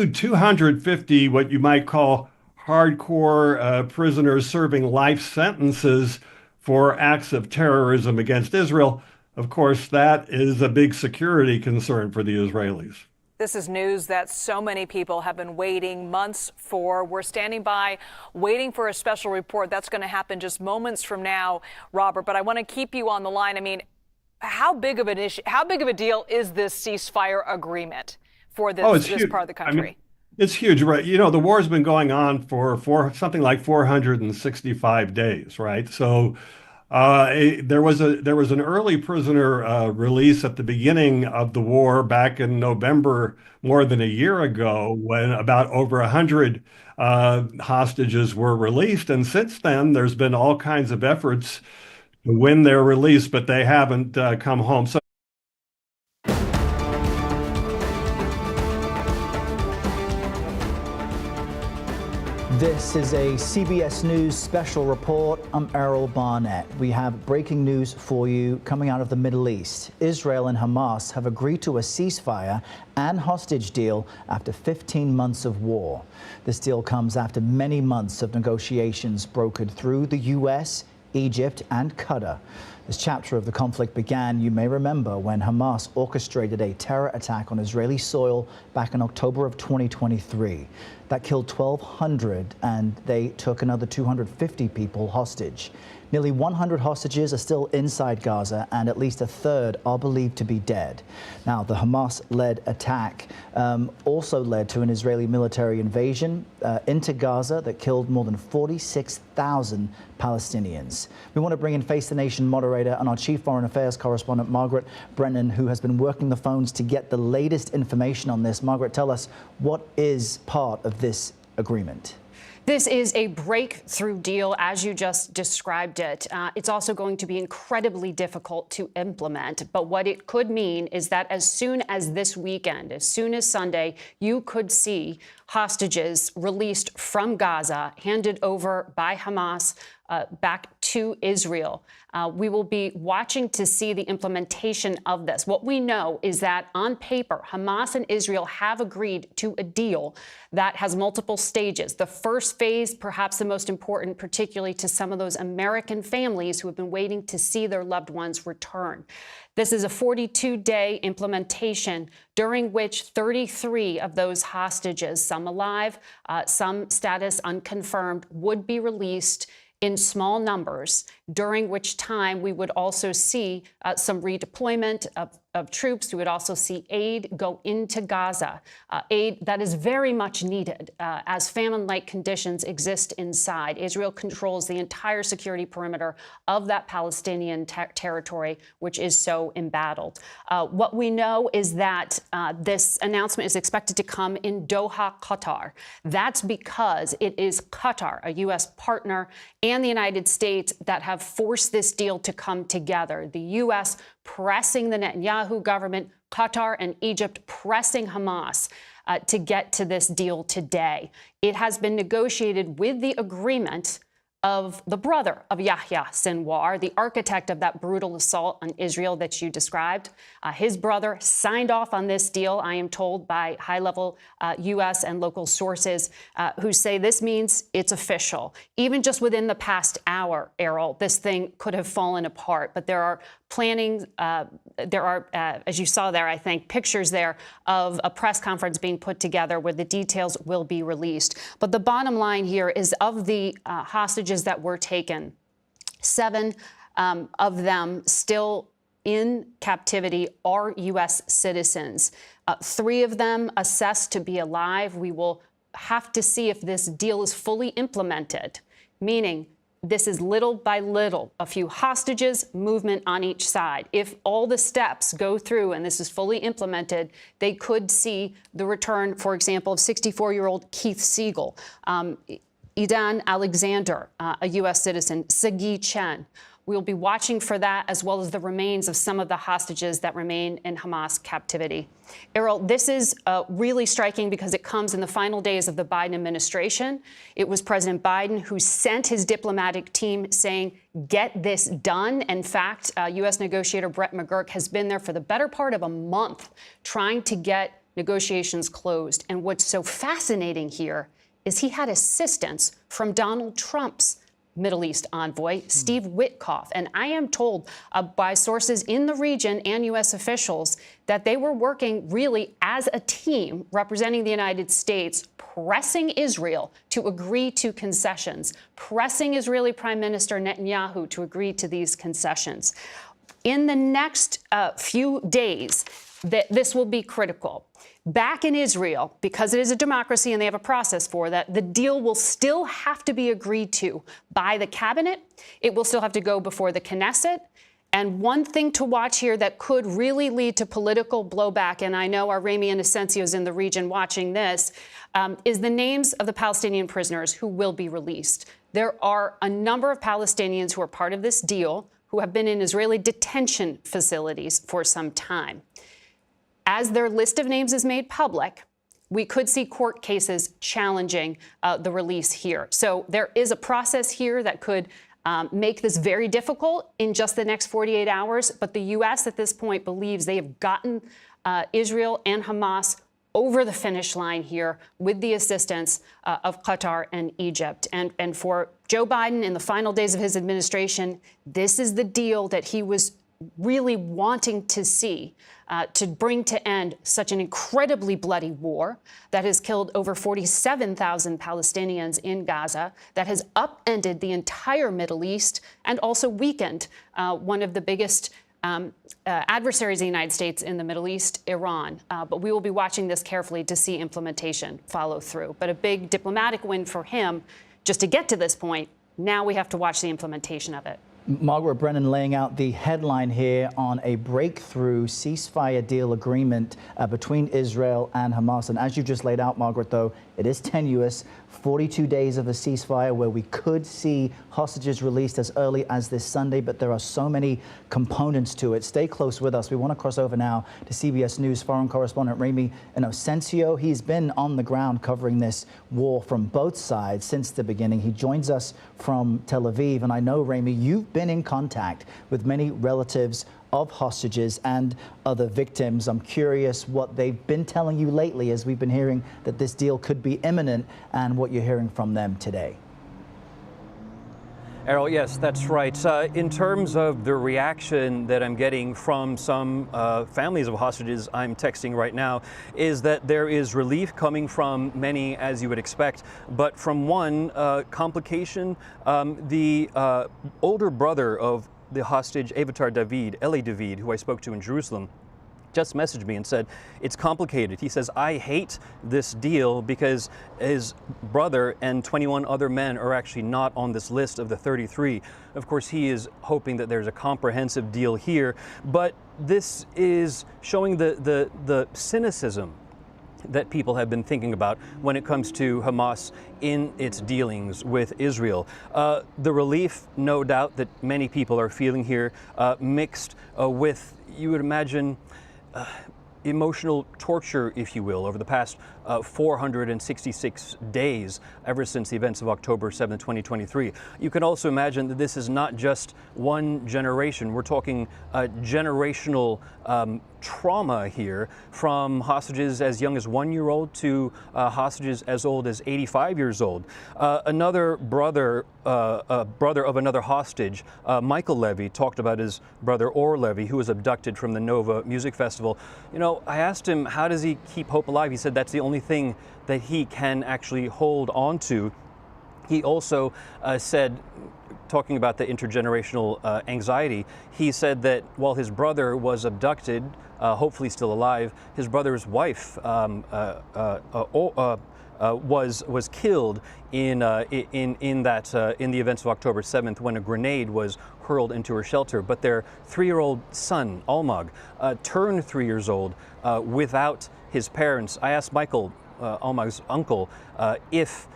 250 what you might call hardcore prisoners serving life sentences for acts of terrorism against Israel. Of course, that is a big security concern for the Israelis. This is news that so many people have been waiting months for. We're standing by, waiting for a special report. That's going to happen just moments from now, Robert. But I want to keep you on the line. I mean, how big of an issue, how big of a deal is this ceasefire agreement for Oh, it's this huge. part of the I mean, country? it's huge, right? You know, the war's been going on for something like 465 days, right? So there was an early prisoner release at the beginning of the war back in November, more than a year ago, when about over 100 hostages were released. And since then, there's been all kinds of efforts to win their release, but they haven't come home. So This is a CBS News special report. I'm Errol Barnett. We have breaking news for you coming out of the Middle East. Israel and Hamas have agreed to a ceasefire and hostage deal after 15 months of war. This deal comes after many months of negotiations brokered through the U.S., Egypt and Qatar. This chapter of the conflict began, you may remember, when Hamas orchestrated a terror attack on Israeli soil back in October of 2023. That killed 1,200 and they took another 250 people hostage. Nearly 100 hostages are still inside Gaza and at least a third are believed to be dead. Now, the Hamas-led attack also led to an Israeli military invasion into Gaza that killed more than 46,000 Palestinians. We want to bring in Face the Nation moderator and our chief foreign affairs correspondent, Margaret Brennan, who has been working the phones to get the latest information on this. Margaret, tell us, what is part of this agreement? This is a breakthrough deal, as you just described it. It's also going to be incredibly difficult to implement. But what it could mean is that as soon as this weekend, as soon as Sunday, you could see hostages released from Gaza, handed over by Hamas back to Israel. We will be watching to see the implementation of this. What we know is that on paper, Hamas and Israel have agreed to a deal that has multiple stages. The first phase, perhaps the most important, particularly to some of those American families who have been waiting to see their loved ones return. This is a 42-day implementation during which 33 of those hostages, some alive, some status unconfirmed, would be released in small numbers, during which time we would also see some redeployment of troops. We would also see aid go into Gaza, aid that is very much needed as famine-like conditions exist inside. Israel controls the entire security perimeter of that Palestinian territory, which is so embattled. What we know is that this announcement is expected to come in Doha, Qatar. That's because it is Qatar, a U.S. partner, and the United States that have forced this deal to come together. The U.S. pressing the Netanyahu government, Qatar and Egypt pressing Hamas to get to this deal today. It has been negotiated with the agreement of the brother of Yahya Sinwar, the architect of that brutal assault on Israel that you described. His brother signed off on this deal, I am told, by high-level U.S. and local sources who say this means it's official. Even just within the past hour, Errol, this thing could have fallen apart. But there are planning, as you saw there, I think, pictures there of a press conference being put together where the details will be released. But the bottom line here is, of the hostages that were taken, 7 of them still in captivity are U.S. citizens. 3 of them assessed to be alive. We will have to see if this deal is fully implemented, meaning this is little by little, a few hostages, movement on each side. If all the steps go through and this is fully implemented, they could see the return, for example, of 64-year-old Keith Siegel, Idan Alexander, a U.S. citizen, Sagi Chen. We'll be watching for that, as well as the remains of some of the hostages that remain in Hamas captivity. Errol, this is really striking because it comes in the final days of the Biden administration. It was President Biden who sent his diplomatic team saying, get this done. In fact, U.S. negotiator Brett McGurk has been there for the better part of a month trying to get negotiations closed. And what's so fascinating here is he had assistance from Donald Trump's Middle East envoy, Steve Witkoff. And I am told by sources in the region and U.S. officials that they were working really as a team representing the United States, pressing Israel to agree to concessions, pressing Israeli Prime Minister Netanyahu to agree to these concessions. In the next few days, this will be critical. Back in Israel, because it is a democracy and they have a process for that, the deal will still have to be agreed to by the cabinet. It will still have to go before the Knesset. And one thing to watch here that could really lead to political blowback, and I know our Rami Inocencio is in the region watching this, is the names of the Palestinian prisoners who will be released. There are a number of Palestinians who are part of this deal who have been in Israeli detention facilities for some time. As their list of names is made public, we could see court cases challenging the release here. So there is a process here that could make this very difficult in just the next 48 hours. But the U.S. at this point believes they have gotten Israel and Hamas over the finish line here with the assistance of Qatar and Egypt. And for Joe Biden in the final days of his administration, this is the deal that he was really wanting to see to bring to end such an incredibly bloody war that has killed over 47,000 Palestinians in Gaza, that has upended the entire Middle East and also weakened one of the biggest adversaries of the United States in the Middle East, Iran. But we will be watching this carefully to see implementation follow through. But a big diplomatic win for him just to get to this point. Now we have to watch the implementation of it. Margaret Brennan laying out the headline here on a breakthrough ceasefire deal agreement between Israel and Hamas. And as you just laid out, Margaret, though, it is tenuous. 42 days of a ceasefire where we could see hostages released as early as this Sunday, but there are so many components to it. Stay close with us. We want to cross over now to CBS News foreign correspondent Rami Inocencio. He's been on the ground covering this war from both sides since the beginning. He joins us from Tel Aviv. And I know, Rami, you've been in contact with many relatives of hostages and other victims. I'm curious what they've been telling you lately as we've been hearing that this deal could be imminent and what you're hearing from them today. Errol, yes, that's right. In terms of the reaction that I'm getting from some families of hostages I'm texting right now, is that there is relief coming from many, as you would expect. But from one complication, the older brother of the hostage, Avitar David, Eli David, who I spoke to in Jerusalem, just messaged me and said, it's complicated. He says, I hate this deal because his brother and 21 other men are actually not on this list of the 33. Of course, he is hoping that there's a comprehensive deal here, but this is showing the cynicism that people have been thinking about when it comes to Hamas in its dealings with Israel. The relief, no doubt, that many people are feeling here, mixed with, you would imagine, emotional torture, if you will, over the past 466 days ever since the events of October 7, 2023. You can also imagine that this is not just one generation. We're talking generational trauma here, from hostages as young as 1-year-old to hostages as old as 85 years old. Another brother of another hostage, Michael Levy, talked about his brother Or Levy, who was abducted from the Nova Music Festival. You know, I asked him, how does he keep hope alive? He said that's the only thing that he can actually hold on to. He also said, talking about the intergenerational anxiety, he said that while his brother was abducted, hopefully still alive, his brother's wife was killed in the events of October 7th when a grenade was hurled into her shelter. But their 3-year-old son, Almag, turned 3 years old without his parents. I asked Michael, Almag's uncle, if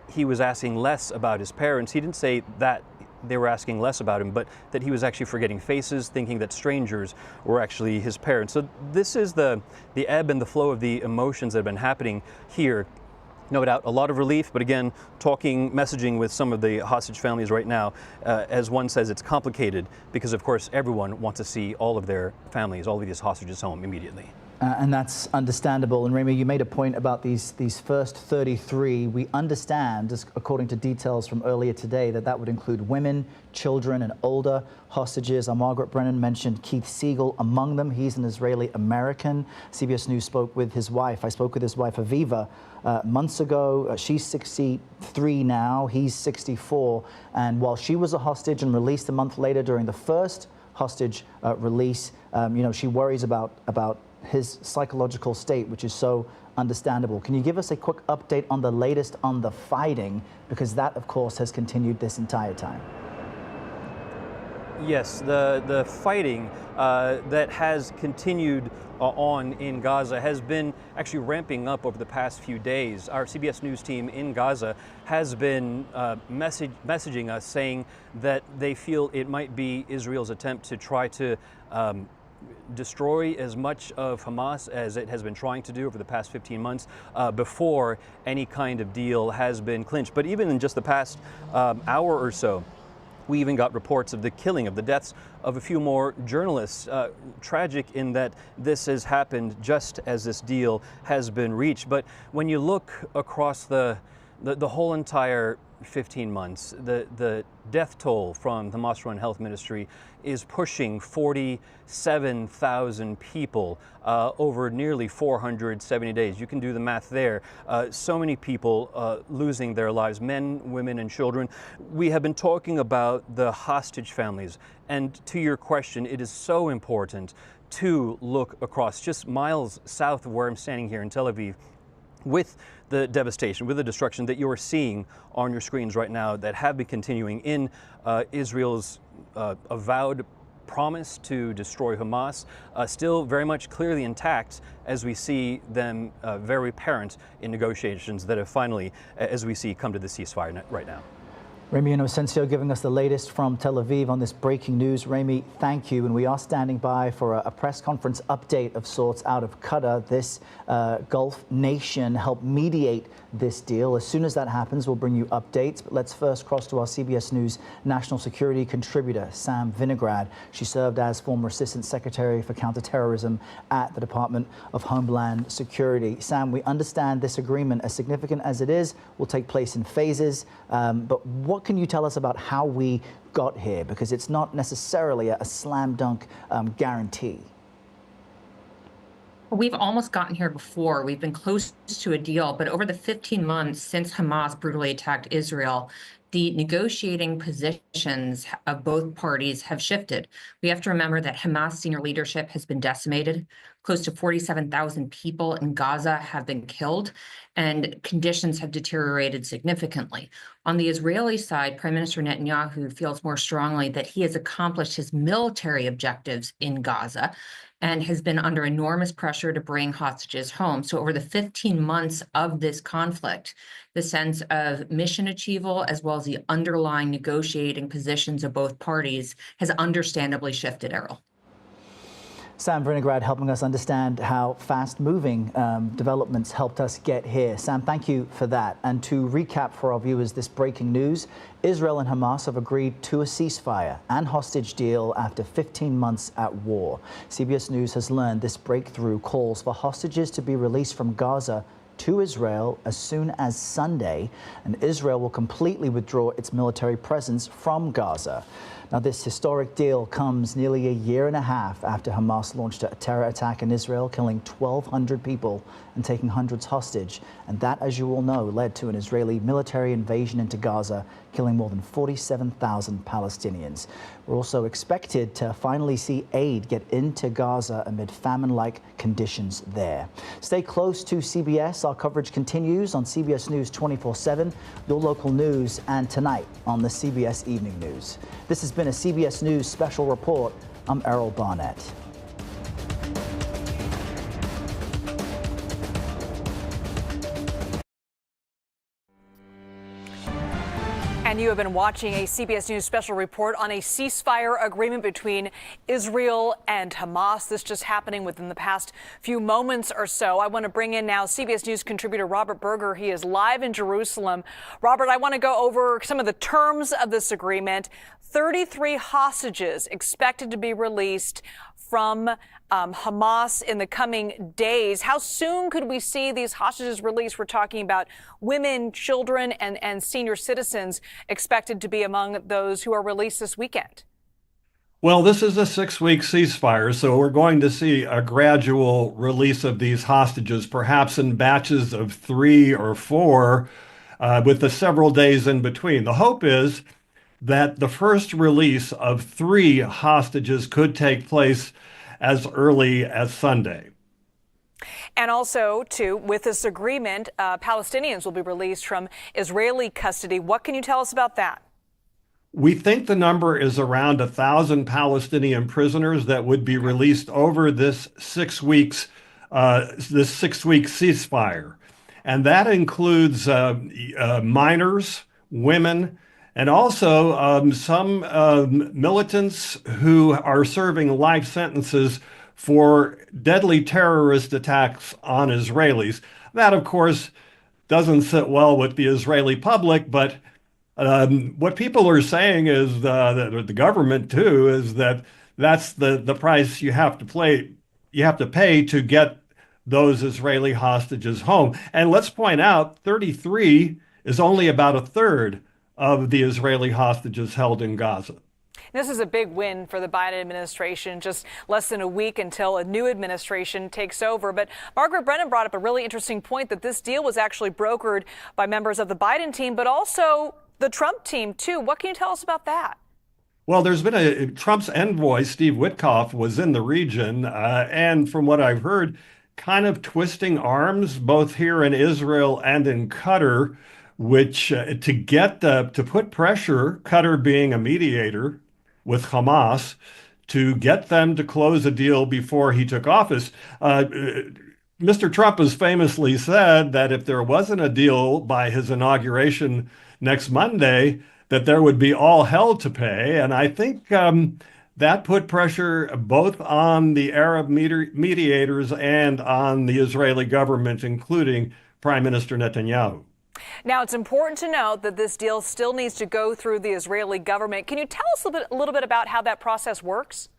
he was asking less about his parents. He didn't say that they were asking less about him, but that he was actually forgetting faces, thinking that strangers were actually his parents. So this is the ebb and the flow of the emotions that have been happening here. No doubt a lot of relief, but again, messaging with some of the hostage families right now, as one says, it's complicated because, of course, everyone wants to see all of their families, all of these hostages home immediately. And that's understandable. And Rami, you made a point about these first 33. We understand, according to details from earlier today, that would include women, children, and older hostages. Margaret Brennan mentioned Keith Siegel among them. He's an Israeli American. CBS News spoke with his wife. I spoke with his wife, Aviva, months ago. She's 63 now. He's 64. And while she was a hostage and released a month later during the first hostage release, she worries about his psychological state, which is so understandable. Can you give us a quick update on the latest on the fighting? Because that, of course, has continued this entire time. Yes, the fighting that has continued on in Gaza has been actually ramping up over the past few days. Our CBS News team in Gaza has been messaging us saying that they feel it might be Israel's attempt to try to destroy as much of Hamas as it has been trying to do over the past 15 months before any kind of deal has been clinched. But even in just the past hour or so, we even got reports of the killing, of the deaths of a few more journalists. Tragic in that this has happened just as this deal has been reached. But when you look across the whole entire 15 months, the death toll from the Hamas-run health ministry is pushing 47,000 people over nearly 470 days. You can do the math there. So many people losing their lives, men, women, and children. We have been talking about the hostage families. And to your question, it is so important to look across just miles south of where I'm standing here in Tel Aviv, with the devastation, with the destruction that you are seeing on your screens right now that have been continuing in Israel's avowed promise to destroy Hamas, still very much clearly intact as we see them very apparent in negotiations that have finally, as we see, come to the ceasefire right now. Rami Inocencio giving us the latest from Tel Aviv on this breaking news. Rami, thank you. And we are standing by for a press conference update of sorts out of Qatar. This Gulf nation helped mediate this deal. As soon as that happens, we'll bring you updates. But let's first cross to our CBS News national security contributor, Sam Vinograd. She served as former Assistant Secretary for Counterterrorism at the Department of Homeland Security. Sam, we understand this agreement, as significant as it is, will take place in phases. But what can you tell us about how we got here? Because it's not necessarily a slam dunk guarantee. We've almost gotten here before. We've been close to a deal, but over the 15 months since Hamas brutally attacked Israel, the negotiating positions of both parties have shifted. We have to remember that Hamas senior leadership has been decimated. Close to 47,000 people in Gaza have been killed, and conditions have deteriorated significantly. On the Israeli side, Prime Minister Netanyahu feels more strongly that he has accomplished his military objectives in Gaza and has been under enormous pressure to bring hostages home. So over the 15 months of this conflict, the sense of mission achievable as well as the underlying negotiating positions of both parties has understandably shifted, Errol. Sam Vinograd helping us understand how fast-moving developments helped us get here. Sam, thank you for that. And to recap for our viewers this breaking news, Israel and Hamas have agreed to a ceasefire and hostage deal after 15 months at war. CBS News has learned this breakthrough calls for hostages to be released from Gaza to Israel as soon as Sunday, and Israel will completely withdraw its military presence from Gaza. Now, this historic deal comes nearly a year and a half after Hamas launched a terror attack in Israel, killing 1,200 people and taking hundreds hostage. And that, as you all know, led to an Israeli military invasion into Gaza, killing more than 47,000 Palestinians. We're also expected to finally see aid get into Gaza amid famine-like conditions there. Stay close to CBS. Our coverage continues on CBS News 24/7, your local news, and tonight on the CBS Evening News. This has been a CBS News special report. I'm Errol Barnett. And you have been watching a CBS News special report on a ceasefire agreement between Israel and Hamas. This just happening within the past few moments or so. I want to bring in now CBS News contributor Robert Berger. He is live in Jerusalem. Robert, I want to go over some of the terms of this agreement. 33 hostages expected to be released from Hamas in the coming days. How soon could we see these hostages released? We're talking about women, children, and senior citizens expected to be among those who are released this weekend. Well, this is a 6-week ceasefire, so we're going to see a gradual release of these hostages, perhaps in batches of 3 or 4, with the several days in between. The hope is that the first release of 3 hostages could take place as early as Sunday. And also, too, with this agreement, Palestinians will be released from Israeli custody. What can you tell us about that? We think the number is around 1,000 Palestinian prisoners that would be released over this 6 weeks, this 6-week ceasefire. And that includes minors, women, and also some militants who are serving life sentences for deadly terrorist attacks on Israelis. That, of course, doesn't sit well with the Israeli public, but what people are saying is that the government too is that that's the price you have to pay to get those Israeli hostages home. And let's point out, 33 is only about a third of the Israeli hostages held in Gaza. This is a big win for the Biden administration, just less than a week until a new administration takes over. But Margaret Brennan brought up a really interesting point that this deal was actually brokered by members of the Biden team, but also the Trump team, too. What can you tell us about that? Well, there's been Trump's envoy, Steve Witkoff, was in the region, and from what I've heard, kind of twisting arms both here in Israel and in Qatar, which to put pressure, Qatar being a mediator with Hamas, to get them to close a deal before he took office. Mr. Trump has famously said that if there wasn't a deal by his inauguration next Monday, that there would be all hell to pay. And I think that put pressure both on the Arab mediators and on the Israeli government, including Prime Minister Netanyahu. Now, it's important to note that this deal still needs to go through the Israeli government. Can you tell us a little bit about how that process works?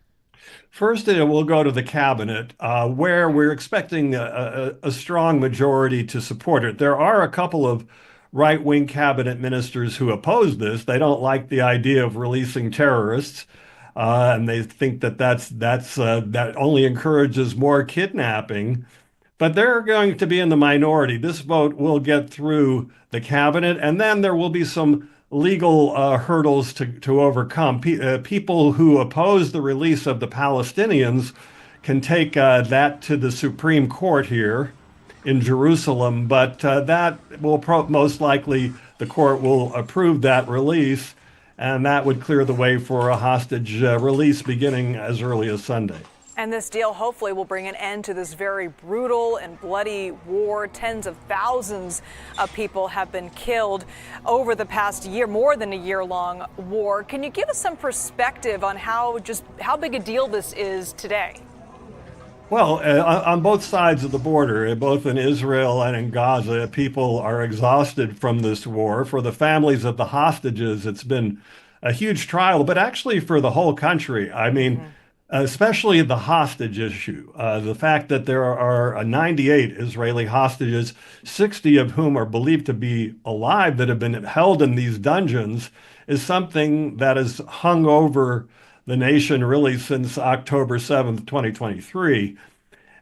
First, it will go to the cabinet, where we're expecting a strong majority to support it. There are a couple of right-wing cabinet ministers who oppose this. They don't like the idea of releasing terrorists, and they think that that only encourages more kidnapping. But they're going to be in the minority. This vote will get through the cabinet, and then there will be some legal hurdles to overcome. People who oppose the release of the Palestinians can take that to the Supreme Court here in Jerusalem, but that will most likely the court will approve that release, and that would clear the way for a hostage release beginning as early as Sunday. And this deal hopefully will bring an end to this very brutal and bloody war. Tens of thousands of people have been killed over the past year, more than a year-long war. Can you give us some perspective on how big a deal this is today? Well, on both sides of the border, both in Israel and in Gaza, people are exhausted from this war. For the families of the hostages, it's been a huge trial, but actually for the whole country. I mean, especially the hostage issue. The fact that there are 98 Israeli hostages, 60 of whom are believed to be alive that have been held in these dungeons, is something that has hung over the nation really since October 7th, 2023.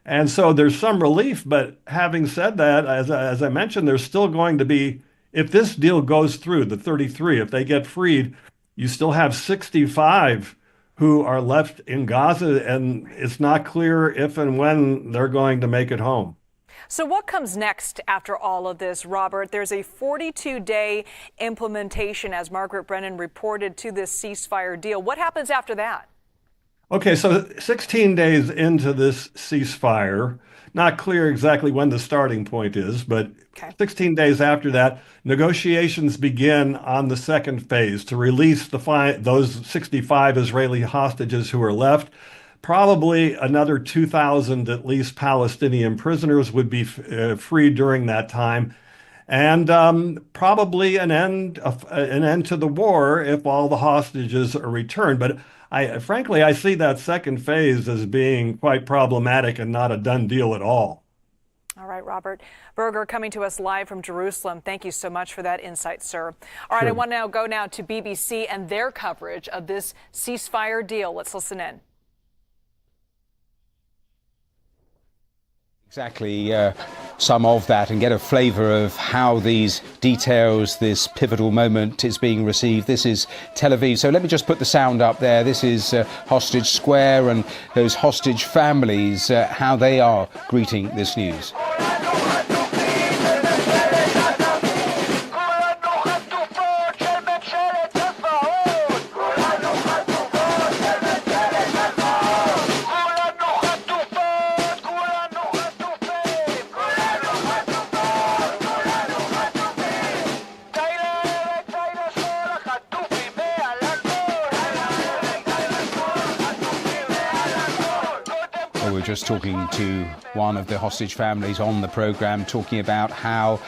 And so there's some relief, but having said that, as I mentioned, there's still going to be, if this deal goes through, the 33, if they get freed, you still have 65 who are left in Gaza, and it's not clear if and when they're going to make it home. So what comes next after all of this, Robert? There's a 42-day implementation, as Margaret Brennan reported, to this ceasefire deal. What happens after that? Okay, so 16 days into this ceasefire, not clear exactly when the starting point is, but 16 days after that, negotiations begin on the second phase to release those 65 Israeli hostages who are left. Probably another 2,000 at least Palestinian prisoners would be freed during that time, and probably an end to the war if all the hostages are returned. But Frankly, I see that second phase as being quite problematic and not a done deal at all. All right, Robert Berger coming to us live from Jerusalem. Thank you so much for that insight, sir. All right, Sure. I want to go now to BBC and their coverage of this ceasefire deal. Let's listen in. Exactly some of that and get a flavour of how these details, this pivotal moment is being received. This is Tel Aviv. So let me just put the sound up there. This is Hostage Square and those hostage families, how they are greeting this news. We're just talking to one of the hostage families on the programme, talking about how